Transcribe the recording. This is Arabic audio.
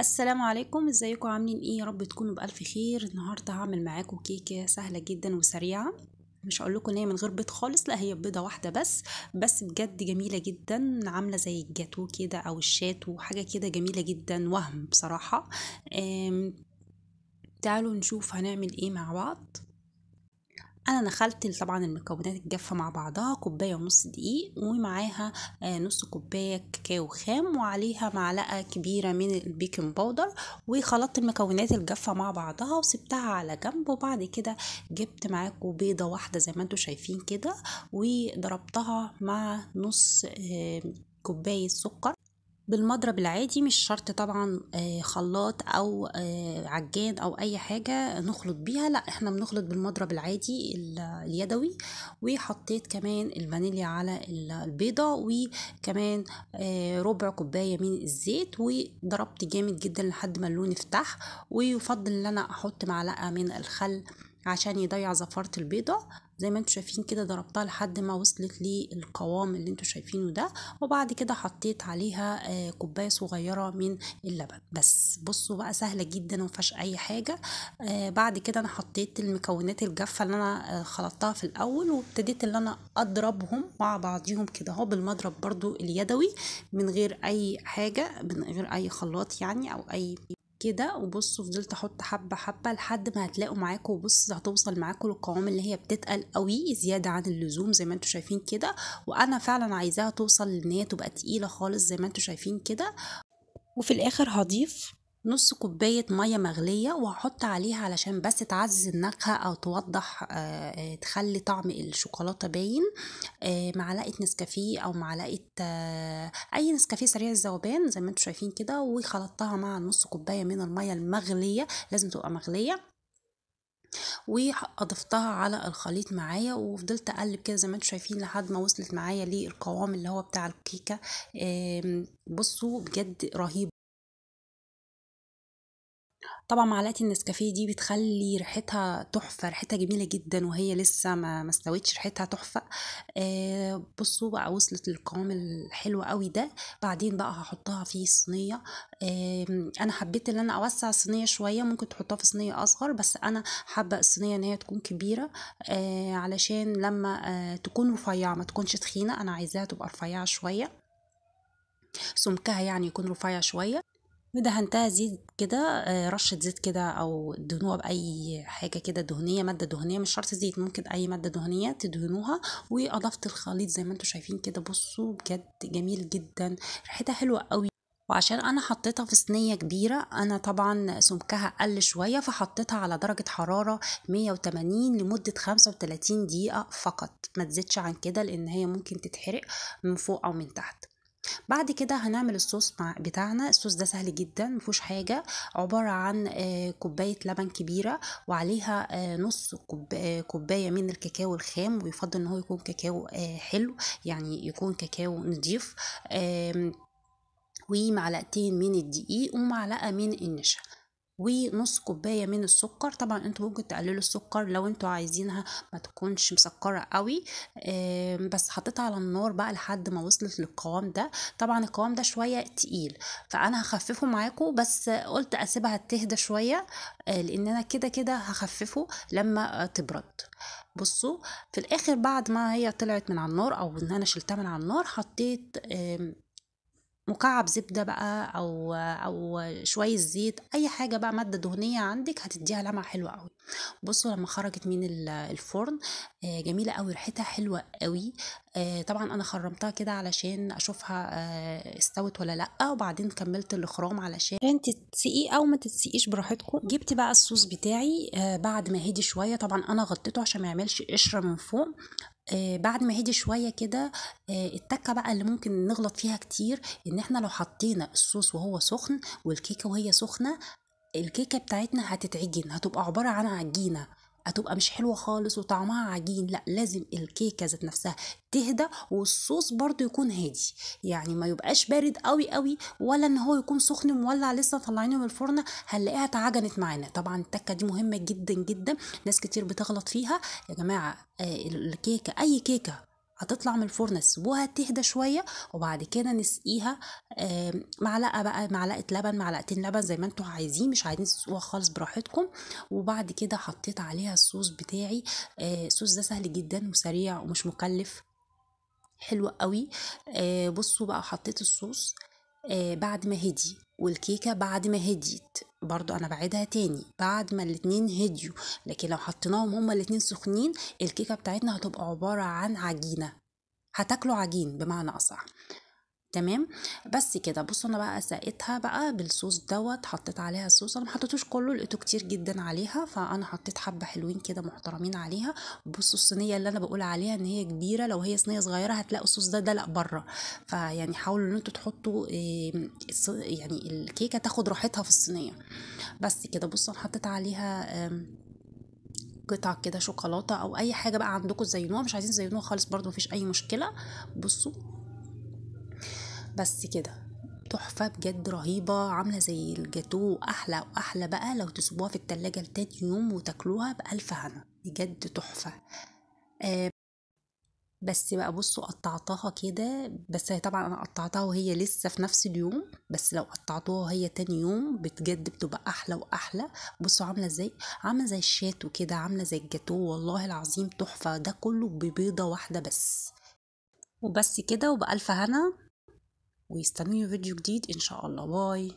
السلام عليكم، ازيكم عاملين ايه؟ يا رب تكونوا بألف خير. النهارده هعمل معاكم كيكه سهله جدا وسريعه. مش هقول لكم ان هي من غير بيض خالص، لا هي بيضه واحده بس بجد جميله جدا، عامله زي الجاتو كده او الشاتو، حاجه كده جميله جدا، وهم بصراحه. تعالوا نشوف هنعمل ايه مع بعض. انا نخلت طبعا المكونات الجافه مع بعضها، كوبايه ونص دقيق ومعاها نص كوبايه كاكاو خام، وعليها معلقه كبيره من البيكنج باودر، وخلطت المكونات الجافه مع بعضها وسبتها على جنب. وبعد كده جبت معاكم بيضه واحده زي ما انتم شايفين كده، وضربتها مع نص كوبايه سكر بالمضرب العادي. مش شرط طبعا خلاط او عجان او اي حاجة نخلط بيها، لا احنا بنخلط بالمضرب العادي اليدوي. وحطيت كمان الفانيليا على البيضة، وكمان ربع كوباية من الزيت، وضربت جامد جدا لحد ما اللون يفتح. ويفضل ان انا احط معلقة من الخل عشان يضيع زفارة البيضة. زي ما انتوا شايفين كده ضربتها لحد ما وصلت للقوام اللي انتوا شايفينه ده. وبعد كده حطيت عليها كوبايه صغيره من اللبن. بس بصوا بقى سهله جدا ومفيهاش اي حاجه. بعد كده انا حطيت المكونات الجافه اللي انا خلطتها في الاول، وابتديت ان انا اضربهم مع بعضيهم كده اهو بالمضرب برضو اليدوي، من غير اي حاجه، من غير اي خلاط يعني او اي كده. وبصوا فضلت احط حبه حبه لحد ما هتلاقوا معاكم، وبص هتوصل معاكم للقوام اللي هي بتتقل قوي زياده عن اللزوم زي ما انتم شايفين كده. وانا فعلا عايزاها توصل لان هي تبقى تقيله خالص زي ما انتم شايفين كده. وفي الاخر هضيف نص كوباية مية مغلية وهحط عليها علشان بس تعزز النكهة او توضح تخلي طعم الشوكولاتة باين. معلقة نسكافيه او معلقة اي نسكافيه سريع الذوبان زي ما انتم شايفين كده، وخلطتها مع نص كوباية من المية المغلية، لازم تبقى مغلية. واضفتها على الخليط معايا، وفضلت اقلب كده زي ما انتم شايفين لحد ما وصلت معايا للقوام اللي هو بتاع الكيكه. بصوا بجد رهيب. طبعا معلقه النسكافيه دي بتخلي ريحتها تحفه، ريحتها جميله جدا وهي لسه ما استوتش، ريحتها تحفه. بصوا بقى وصلت للقوام الحلو قوي ده. بعدين بقى هحطها في صينيه. انا حبيت ان انا اوسع الصينيه شويه، ممكن تحطها في صينيه اصغر، بس انا حابه الصينيه ان هي تكون كبيره علشان لما تكون رفيعه ما تكونش تخينه، انا عايزاها تبقى رفيعه شويه، سمكها يعني يكون رفيع شويه. ودهنتها زيت كده، رشة زيت كده او دهنوها بأي حاجة كده دهنية، مادة دهنية، مش شرط زيت، ممكن أي مادة دهنية تدهنوها. وأضفت الخليط زي ما انتوا شايفين كده. بصوا بجد جميل جدا، ريحتها حلوة قوي. وعشان انا حطيتها في صينية كبيرة، انا طبعا سمكها قل شوية، فحطيتها على درجة حرارة 180 لمدة 35 دقيقة فقط، ما تزيدش عن كده لان هي ممكن تتحرق من فوق او من تحت. بعد كده هنعمل الصوص بتاعنا. الصوص ده سهل جدا مفيهوش حاجة، عبارة عن كوباية لبن كبيرة، وعليها نص كوباية من الكاكاو الخام، ويفضل ان هو يكون كاكاو حلو، يعني يكون كاكاو نضيف. ومعلقتين من الدقيق ومعلقة من النشا، ونص كوباية من السكر. طبعا انتوا ممكن تقللوا السكر لو انتوا عايزينها ما تكونش مسكرة قوي. بس حطيتها على النار بقى لحد ما وصلت للقوام ده. طبعا القوام ده شوية تقيل، فانا هخففه معاكم، بس قلت اسيبها تهدى شوية لان انا كده كده هخففه لما تبرد. بصوا في الاخر بعد ما هي طلعت من على النار او ان انا شلتها من على النار، حطيت مكعب زبدة بقى او شوية زيت، اي حاجة بقى مادة دهنية عندك هتديها لمعة حلوة قوي. بصوا لما خرجت من الفرن جميلة قوي، ريحتها حلوة قوي. طبعا انا خرمتها كده علشان اشوفها استوت ولا لا، وبعدين كملت الاخرام علشان تتسقي او ما تتسقيش براحتكم. جبت بقى الصوص بتاعي بعد ما هدي شوية، طبعا انا غطيته عشان ما يعملش قشرة من فوق. بعد ما هدي شويه كده، التكه بقى اللي ممكن نغلط فيها كتير، ان احنا لو حطينا الصوص وهو سخن والكيكه وهي سخنه، الكيكه بتاعتنا هتتعجن، هتبقى عباره عن عجينه، هتبقى مش حلوه خالص وطعمها عجين. لا لازم الكيكه ذات نفسها تهدى، والصوص برضو يكون هادي، يعني ما يبقاش بارد قوي قوي، ولا ان هو يكون سخن مولع لسه طلعينه من الفرن هنلاقيها اتعجنت معانا. طبعا التكه دي مهمه جدا جدا، ناس كتير بتغلط فيها. يا جماعه الكيكه اي كيكه هتطلع من الفرن تسيبوها تهدى شويه، وبعد كده نسقيها معلقه بقى، معلقه لبن، معلقتين لبن زي ما انتوا عايزين، مش عايزين تسقوها خالص براحتكم. وبعد كده حطيت عليها الصوص بتاعي. الصوص ده سهل جدا وسريع ومش مكلف، حلو قوي. بصوا بقى، حطيت الصوص بعد ما هدي، والكيكة بعد ما هديت برضو، انا بعيدها تاني، بعد ما الاتنين هديوا. لكن لو حطيناهم هما الاتنين سخنين، الكيكة بتاعتنا هتبقى عبارة عن عجينة، هتاكلوا عجين بمعنى اصح. تمام. بس كده، بصوا انا بقى سقيتها بقى بالصوص دوت، حطيت عليها الصوص، انا ما حطيتوش كله، لقيته كتير جدا عليها، فانا حطيت حبه حلوين كده محترمين عليها. بصوا الصينيه اللي انا بقول عليها ان هي كبيره، لو هي صينيه صغيره هتلاقوا الصوص ده دلق بره. فيعني حاولوا ان انتوا تحطوا يعني الكيكه تاخد راحتها في الصينيه. بس كده، بصوا انا حطيت عليها قطع كده شوكولاته او اي حاجه بقى عندكم زينوها، مش عايزين زينوها خالص برضو مفيش اي مشكله. بصوا بس كده، تحفة بجد، رهيبة، عاملة زي الجاتو، أحلى وأحلى بقى لو تسيبوها في التلاجة لتاني يوم وتاكلوها بألف هنا، بجد تحفة. بس بقى بصوا قطعتها كده، بس هي طبعا أنا قطعتها وهي لسه في نفس اليوم، بس لو قطعتوها وهي تاني يوم بجد بتبقى أحلى وأحلى. بصوا عاملة ازاي، عاملة زي الشاتو كده، عاملة زي الجاتو، والله العظيم تحفة، ده كله ببيضة واحدة بس. وبس كده، وبألف هنا، ويستنوني فيديو جديد ان شاء الله. باي.